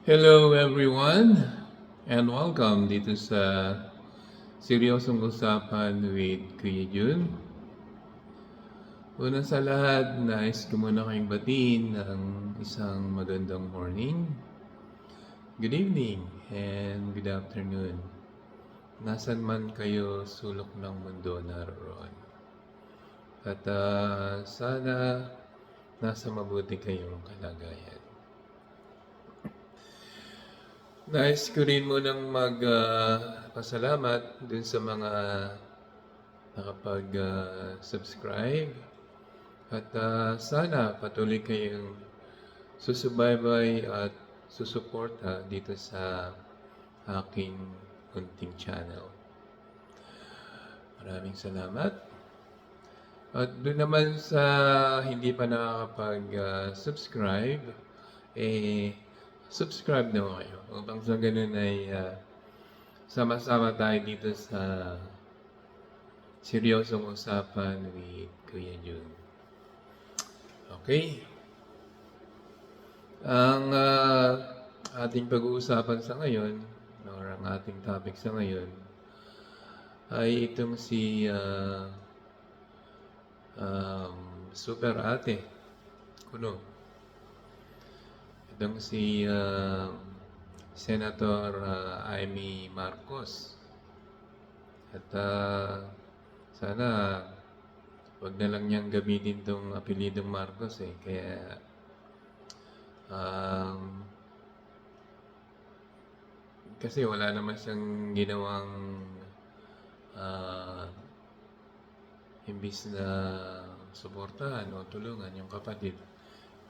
Hello everyone and welcome dito sa Seryosong Usapan with Kuya Jun. Una sa lahat, nais ko muna kayong batiin ng isang magandang morning, good evening, and good afternoon. Nasaan man kayo sulok ng mundo naroon. At sana nasa mabuti kayong kalagayan. Nais ko rin munang magpasalamat dun sa mga nakapag-subscribe at sana patuloy kayong susubaybay at susuporta dito sa aking munting channel. Maraming salamat. At doon naman sa hindi pa nakakapag-subscribe, subscribe na kayo upang sa ganun ay sama-sama tayo dito sa Seryosong Usapan with Kuya Jun. Okay. Ang ating pag-uusapan sa ngayon, or ang ating topic sa ngayon, ay itong si Super Ate Kuno. Itong si Senator Amy Marcos. At sana wag na lang niyang gamitin itong apelidong Marcos kaya kasi wala naman siyang ginawang imbis na suportahan o tulungan yung kapatid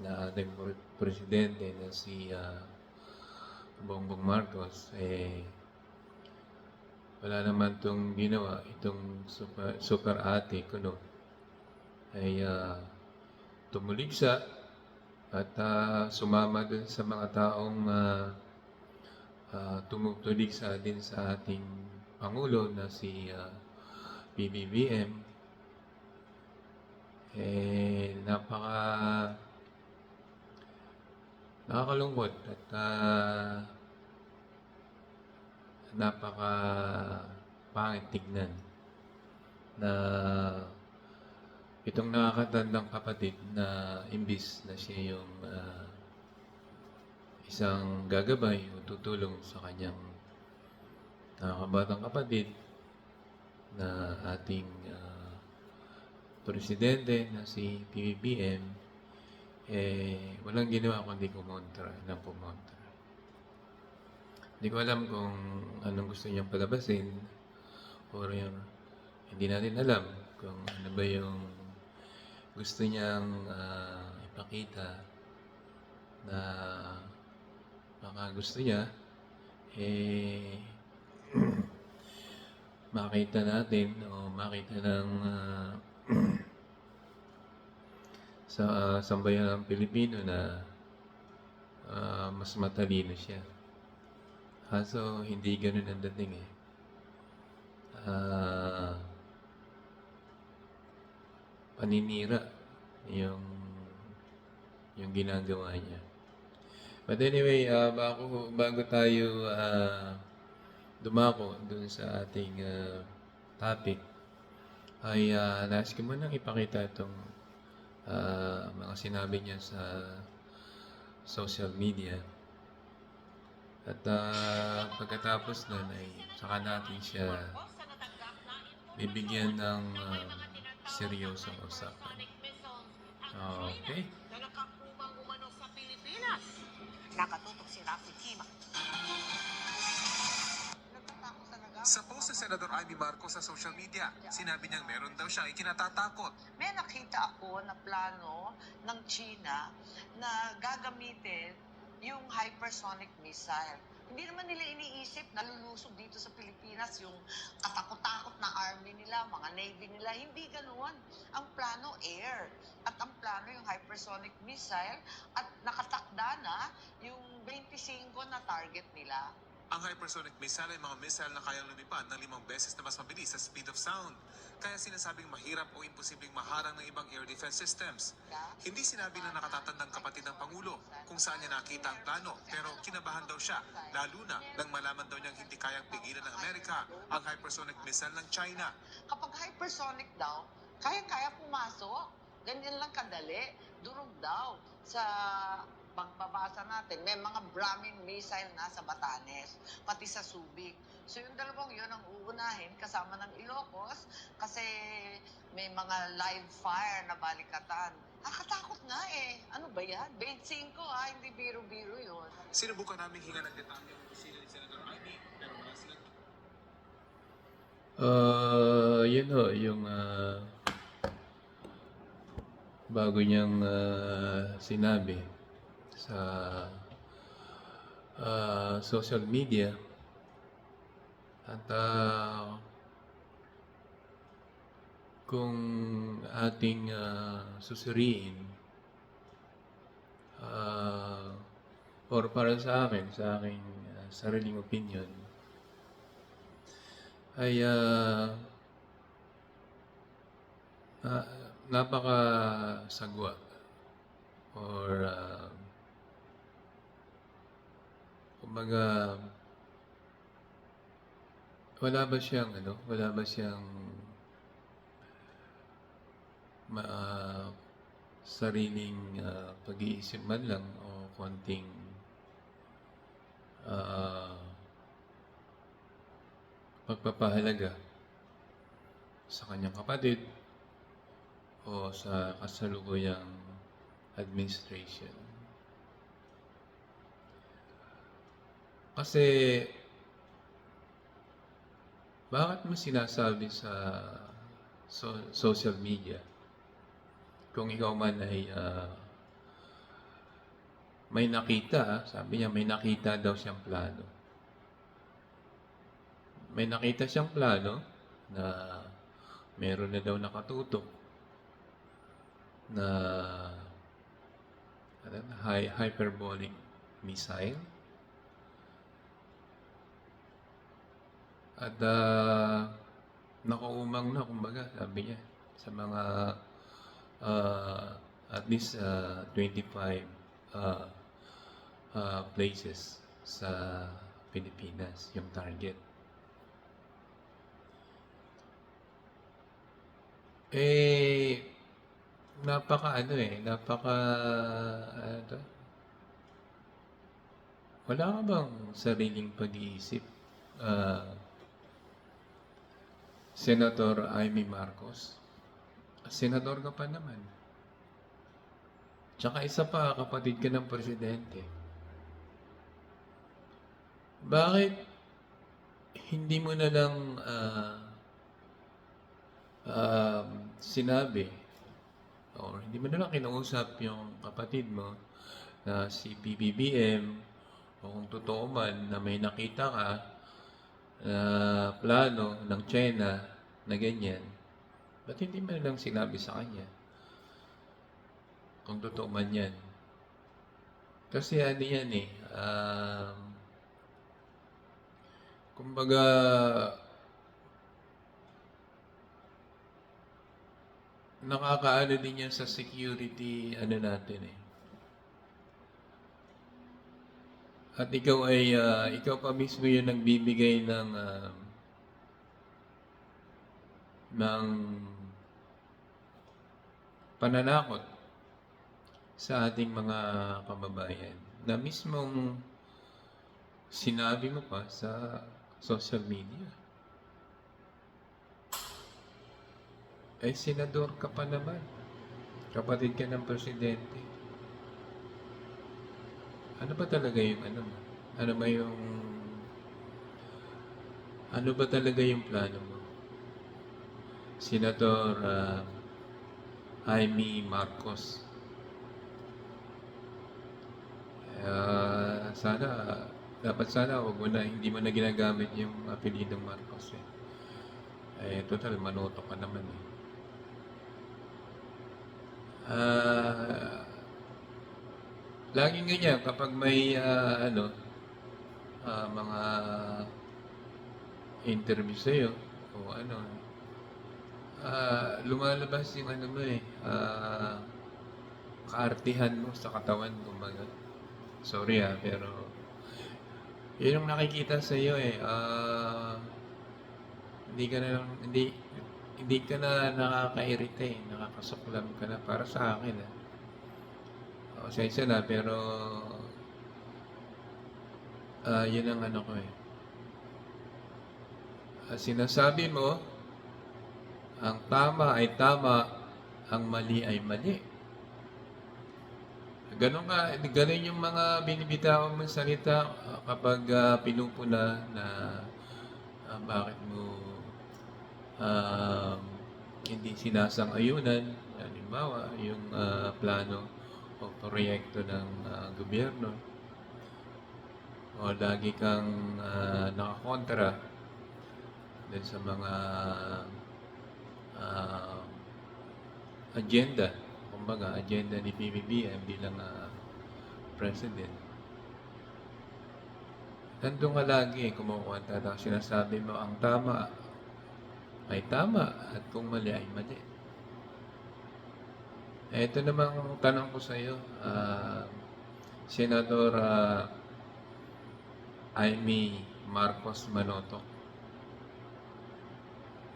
na ating presidente na si Bongbong Marcos wala naman itong ginawa itong super ate kuno ay tumuligsa at sumama dun sa mga taong tumutuligsa din sa ating Pangulo na si PBBM. Nakakalungkot at napaka pangit tignan na itong nakakatandang kapatid na imbis na siya yung isang gagabay o tutulong sa kanyang nakakabatang kapatid na ating presidente na si PBBM walang ginawa kundi kumontra ng pumontra. Hindi ko alam kung anong gusto niyang palabasin or yung hindi natin alam kung ano ba yung gusto niyang ipakita na baka gusto niya makita natin o makita ng sa sambayan ng Pilipino na mas matalino siya. Kaso hindi ganun ang dating paninira yung ginagawa niya. But anyway, bago tayo dumako dun sa ating topic, ay nais ko munang ipakita itong mga sinabi niya sa social media. At pagkatapos nun ay saka natin siya bibigyan ng seryosong usapan. Okay? Nakatutok si Rafi Tima. Sa post sa Senador Amy Marcos sa social media, sinabi niyang meron daw siyang ikinatatakot. May nakita ako na plano ng China na gagamitin yung hypersonic missile. Hindi naman nila iniisip na lulusog dito sa Pilipinas yung katakot-takot na army nila, mga navy nila. Hindi ganoon. Ang plano, air. At ang plano yung hypersonic missile at nakatakda na yung 25 na target nila. Ang hypersonic missile ay mga missile na kayang lumipad ng 5 beses na mas mabilis sa speed of sound. Kaya sinasabing mahirap o imposibleng maharang ng ibang air defense systems. Hindi sinabi ng nakatatandang kapatid ng Pangulo kung saan niya nakita ang plano, pero kinabahan daw siya, lalo na nang malaman daw niyang hindi kayang pigilan ng Amerika ang hypersonic missile ng China. Kapag hypersonic daw, kaya-kaya pumasok. Ganyan lang kadali. Durog daw. Sa pagbabasa natin, may mga Brahmin missile na sa Batanes, pati sa Subic. So yung dalawang yun ang uunahin kasama ng Ilocos kasi may mga live fire na balikatan. Nakatakot nga eh. Ano ba yan? 25 hindi biro-biro yun. Sinubukan namin hinga ng detalye ang opisina ni Senator Amy, pero wala silang Yun ho, yung bago niyang sinabi sa social media at kung ating susuriin or para sa akin, sa aking sariling opinion, ay napakasagwa or kumbaga wala ba siyang sariling pag-iisip man lang o konting pagpapahalaga sa kanyang kapatid o sa kasalukuyang administration. Kasi bakit mo sinasabi sa social media kung ikaw man ay may nakita, sabi niya may nakita daw siyang plano. May nakita siyang plano na meron na daw nakatutok na hyperbolic missile. At nakaumang na, kumbaga, sabi niya, sa mga at least 25 places sa Pilipinas, yung target. Wala ka bang sariling pag-iisip, Senator Amy Marcos? Senador ka pa naman. Tsaka isa pa, kapatid ka ng presidente. Bakit hindi mo na lang sinabi or hindi mo na lang kinausap yung kapatid mo na si PBBM o kung totoo man na may nakita ka na plano ng China na ganyan, ba't hindi mo na lang sinabi sa kanya kung totoo man yan? Kasi ano yan eh, kumbaga nakakaano din yan sa security natin eh. At ikaw ay ikaw pa mismo yung nagbibigay ng pananakot sa ating mga kababayan na mismong sinabi mo pa sa social media. Ay senador ka pa naman. Kapatid ka ng presidente. Ano ba talaga yung mo? Ano ba talaga yung plano mo? Senator Amy Marcos. Dapat sana wag mo na, hindi mo na ginagamit yung apelidong Marcos eh. Total, manoto ka naman eh. Laging ganyan, kapag may mga interview sa'yo o ano, lumalabas yung ano mo eh, kaartihan mo sa katawan, kumbaga. Sorry pero yun yung nakikita sa'yo eh. Hindi ka na lang, hindi ka na nakakairita eh, nakakasuklam ka na para sa akin eh. Pasensya na pero yun ang ano ko eh. Sinasabi mo, ang tama ay tama, ang mali ay mali. Ganun yung mga binibitawan mong salita kapag pinupuna na bakit mo um, hindi sinasang-ayunan, halimbawa, yung plano o proyekto ng gobyerno o lagi kang nakakontra dun sa mga ah, agenda, kumbaga, agenda ni PBBM bilang president. Nandun ka lagi, kumukwenta at sinasabi mo ang tama ay tama at kung mali ay mali. Ito namang tanong ko sa iyo, Senador Amy Marcos Manotoc.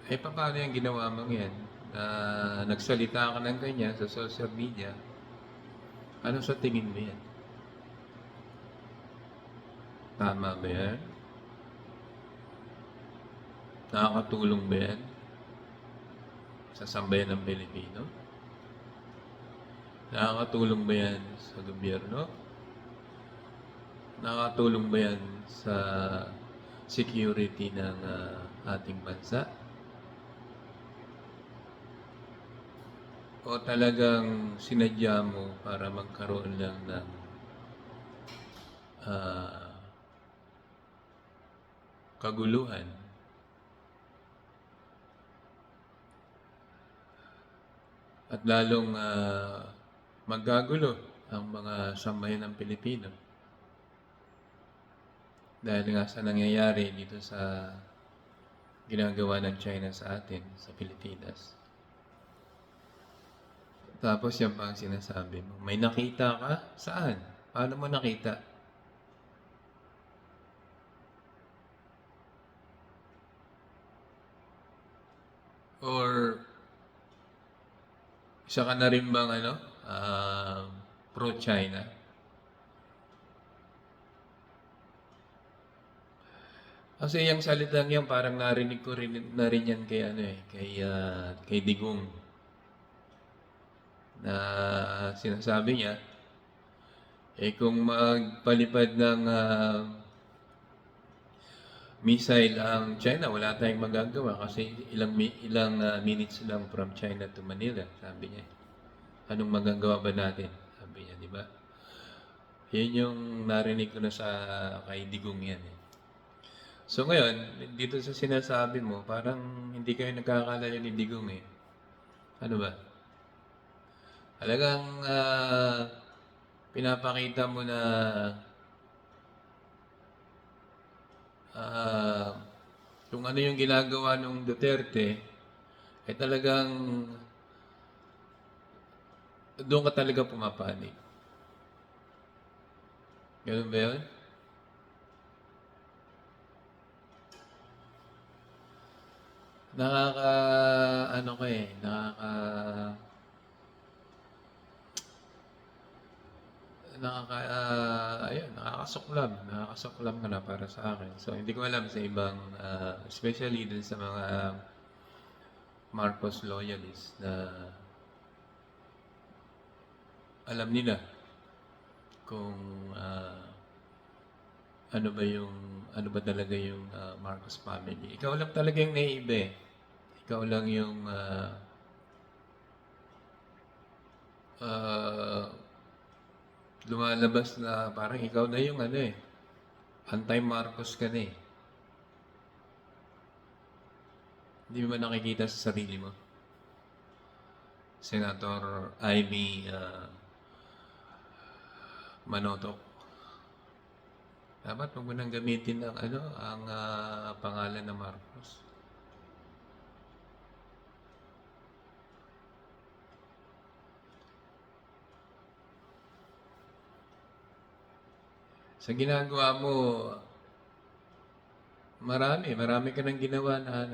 Paano yung ginawa mong yan? Nagsalita ka ng ganyan sa social media. Ano sa tingin mo yan? Tama ba yan? Nakakatulong ba yan sa sambayan ng Pilipino? Nakakatulong ba yan sa gobyerno? Nakakatulong ba yan sa security ng ating bansa? O talagang sinadya mo para magkaroon lang ng kaguluhan? At lalong magkagulo ang mga sambayan ng Pilipino. Dahil nga sa nangyayari dito sa ginagawa ng China sa atin, sa Pilipinas. Tapos yan pa ang sinasabi mo. May nakita ka? Saan? Paano mo nakita? Or isa ka na rin bang pro-China? Kasi yung salitang yan parang narinig ko rin na rin yan kay Digong, na sinasabi niya kung magpalipad ng missile ang China, wala tayong magagawa kasi ilang minutes lang from China to Manila, sabi niya. Anong magagawa ba natin? Sabi niya, di ba? Yun yung narinig ko na sa kay Digong yan eh. So ngayon, dito sa sinasabi mo, parang hindi kayo nagkakalayo ni Digong eh. Ano ba? Talagang pinapakita mo na kung ano yung ginagawa ng Duterte, talagang doon ka talaga pumapanig. Ganun ba yun? Nakakasuklam ka na para sa akin. So, hindi ko alam sa ibang, especially dun sa mga Marcos loyalists na alam nila kung ano ba talaga yung Marcos family. Ikaw lang talaga yung naiiba eh. Ikaw lang yung lumalabas na parang ikaw na yung anti-Marcos ka na eh. Hindi mo ba nakikita sa sarili mo? Senator Amy Manotoc. Dapat huwag mo nang gamitin ang pangalan na Marcos. Sa ginagawa mo, marami ka nang ginawa na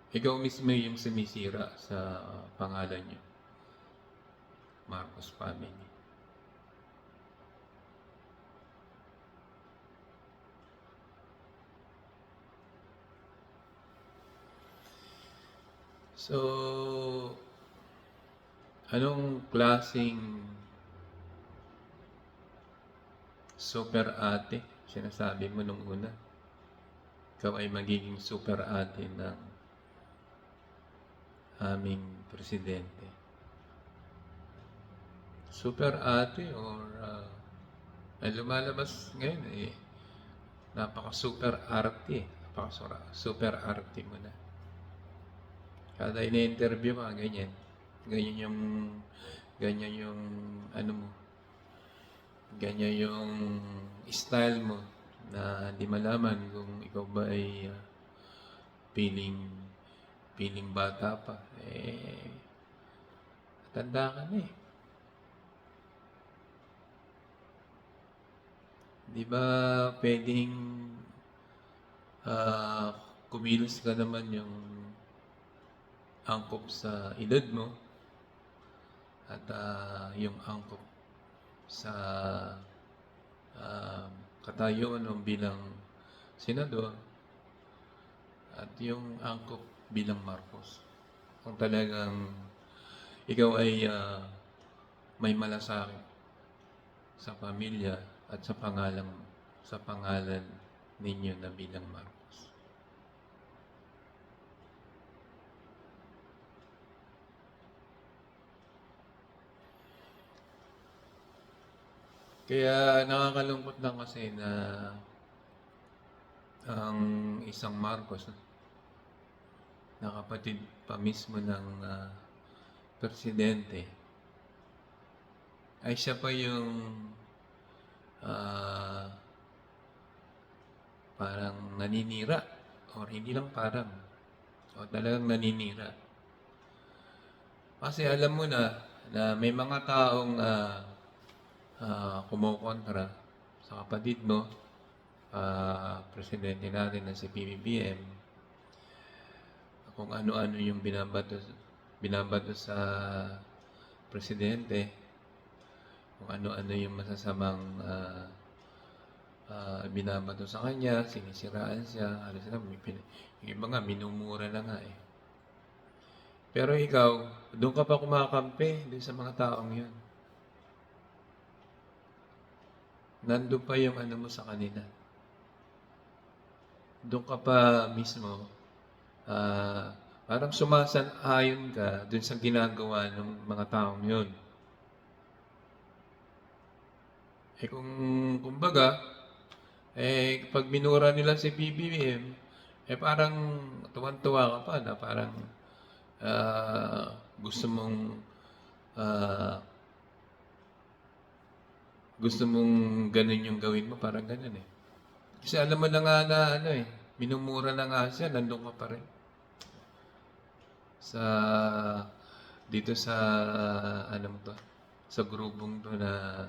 ikaw mismo yung sumisira sa pangalan niyo, Marcos family. So, anong klaseng super ate sinasabi mo nung una? Ikaw ay magiging super ate ng aming presidente. Super ate or ay lumalabas ngayon napaka-super arte. Napaka-super arte mo na. Kada ini-interview ka, ganyan. Ganyan yung ano mo. Ganyan yung style mo na hindi malaman kung ikaw ba ay piling bata pa. Tanda ka na eh. Di ba pwedeng kumilos ka naman yung angkop sa edad mo at yung angkop sa katayuan mo bilang senador at yung angkop bilang Marcos. Kung talagang ikaw ay may malasakit sa pamilya at sa pangalan ninyo na bilang Marcos. Kaya nakakalungkot lang kasi na ang isang Marcos na kapatid pa mismo ng presidente ay siya pa yung parang naninira or hindi lang parang o talagang naninira. Kasi alam mo na may mga taong kumukontra sa kapatid mo, presidente natin na si PBBM, kung ano-ano yung binabato sa presidente, kung ano-ano yung masasamang binabato sa kanya, sinisiraan siya, halos na, yung iba nga, minumura na nga eh. Pero ikaw, doon ka pa kumakampi, doon sa mga taong yun. Nandun pa yung ano mo sa kanila. Doon ka pa mismo, parang sumasang-ayon ka doon sa ginagawa ng mga taong yun. Kumbaga, pag minura nila si BBM, parang tuwan-tuwa ka pa na parang gusto mong ganun yung gawin mo, parang ganun eh. Kasi alam mo na nga na minumura na nga siya, nandun ka pa rin. Dito sa sa grupong to na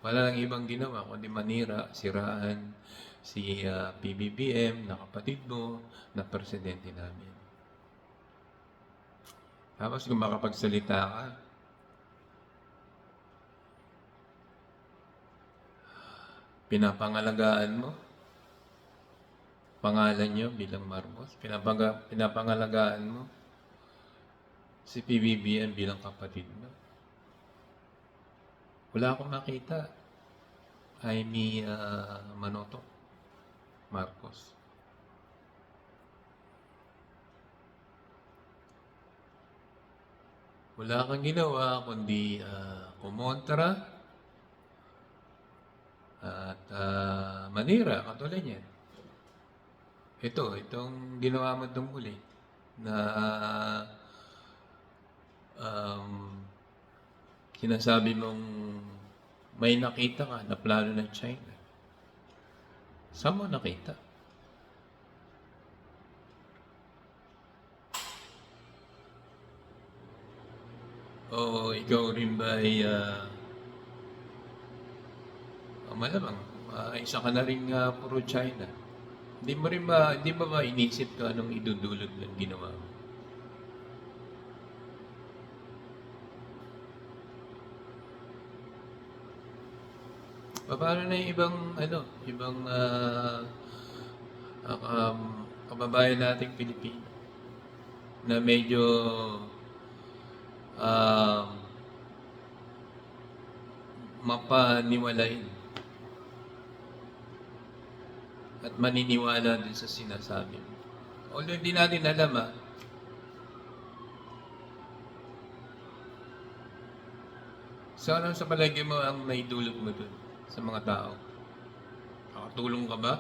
wala lang ibang ginawa kundi manira, siraan si PBBM na kapatid mo, na presidente namin. Tapos kung makapagsalita ka, pinapangalagaan mo pangalan nyo bilang Marcos, pinapangalagaan mo si PBBM bilang kapatid mo. Wala akong makita Jaime Manotoc Marcos. Wala kang ginawa kundi kumontra at manira katulad niyan. Itong ginawa mo tungkol na sinasabi mong may nakita ka na plano ng China. Saan mo nakita? O ikaw rin ba ay malamang isa ka na rin puro China. Hindi mo ba inisip ka anong idudulot ng ginawa mo? Paano na yung ibang kababayan nating Pilipino na medyo um, mapaniwalain at maniniwala din sa sinasabi mo. Although hindi natin alam so ano sa palagay mo ang naidulot mo dun sa mga tao? Nakatulong ka ba?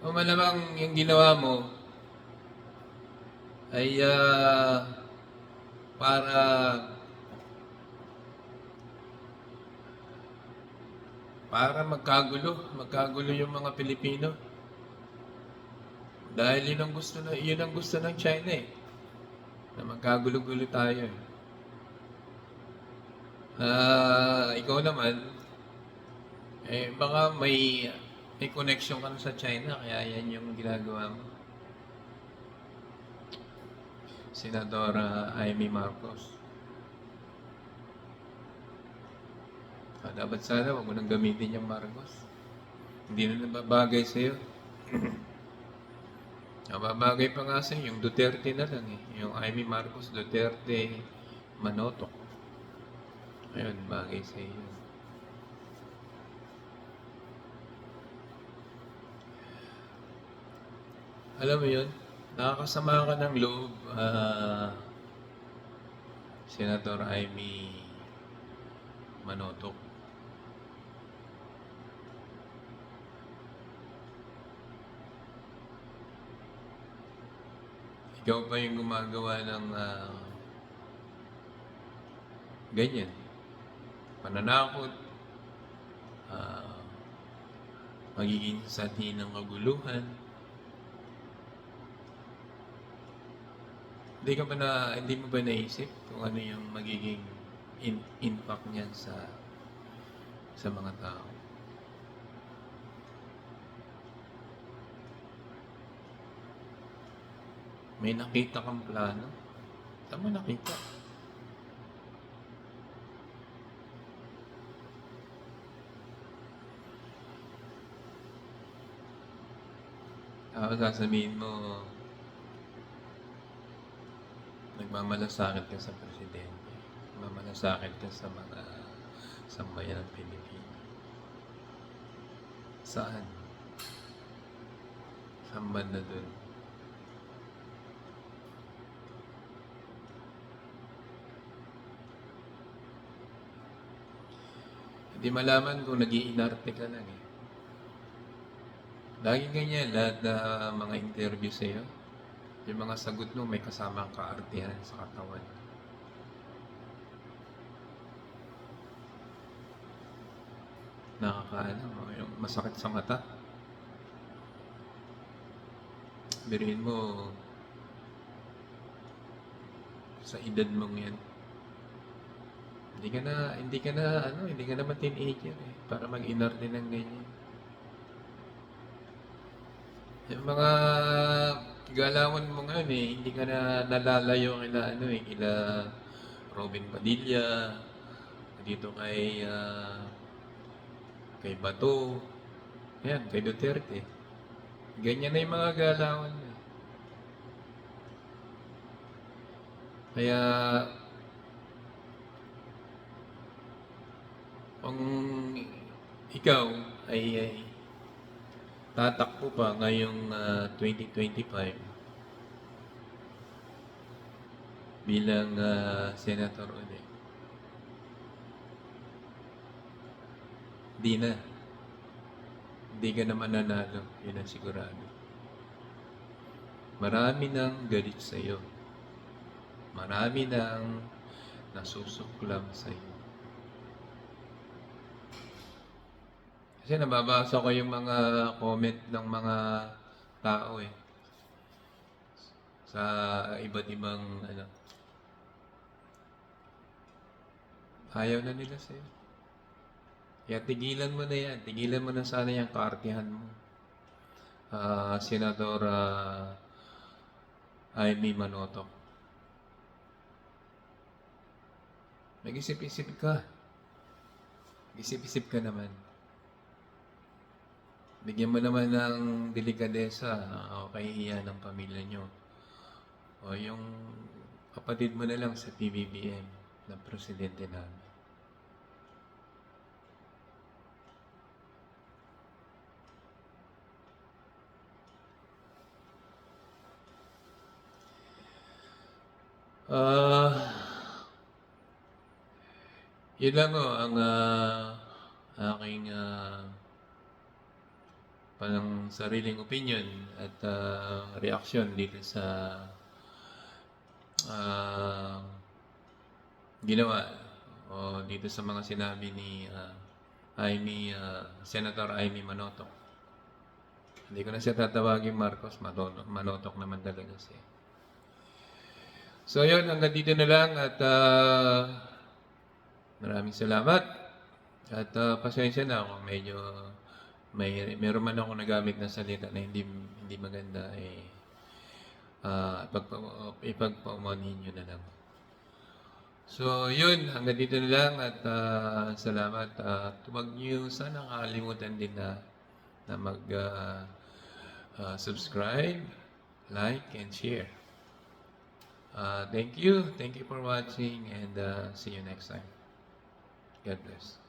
O malamang yung ginawa mo ay para magkagulo yung mga Pilipino. Dahil yun ang gusto ng China na magkagulo-gulo tayo ikaw naman, baka may connection ka na sa China, kaya yan yung ginagawa mo. Senadora Amy Marcos. Dapat sana wag mo nang gamitin yung Marcos. Hindi na nababagay sa'yo. Nababagay pa nga sa'yo, yung Duterte na lang Yung Amy Marcos, Duterte, Manotok. Ayun, bagay sa'yo. Alam mo yun, nakakasama ka ng loob, Senator Amy Manotok. Ikaw pa yung gumagawa ng ganyan. Pananakot, magiging sanhi ng kaguluhan. Hindi mo ba naisip kung ano yung magiging impact niyan sa mga tao? May nakita kang plano? Saan mo nakita? Sasabihin mo, nagmamalasakit ka sa presidente. Nagmamalasakit ka sa mga sambayan ng Pilipinas. Saan? Saan banda dun? Hindi malaman kung nag-iinarte ka lang Laging ganyan, lahat na mga interview sa'yo, yung mga sagot mo may kasamang kaartihan sa katawan. Yung masakit sa mata. Biruin mo, sa edad mong yan, hindi ka na teenager para mag-inarte ng ganyan. Yung mga galawan mo ngayon hindi ka na nalalayo kila Robin Padilla, dito kay Bato, yan, kay Duterte. Ganyan na yung mga galawan Kaya, kung ikaw ay tatakbo pa ngayong 2025 bilang senator ulit. Hindi hindi ka na mananalo. Yun ang sigurado. Marami nang galit sa iyo. Marami nang nasusuklam sa iyo. Kasi nababasa ko yung mga comment ng mga tao eh. Sa iba't ibang ayaw na nila sa'yo. Kaya tigilan mo na yan. Tigilan mo na sana yung kaartihan mo. Senador Amy Manotoc. Mag-isip-isip ka. Mag-isip-isip ka naman. Bigyan mo naman ng delikadesa o kahihiyan ng pamilya nyo. O yung kapatid mo na lang sa PBBM na presidente namin. Yun lang ang aking parang sariling opinion at reaksyon dito sa ginawa o dito sa mga sinabi ni Senator Amy Manotoc. Hindi ko na siya tatawagin Marcos, Manotoc naman talaga siya. So yun, hanggang dito na lang at maraming salamat. At pasensya na kung medyo meron man ako nagamit na salita na hindi maganda ipagpaumanhin nyo na lang. So yun, hanggang dito na lang at salamat. Huwag nyo sana kakalimutan din na mag subscribe, like, and share. Thank you for watching and see you next time. God bless.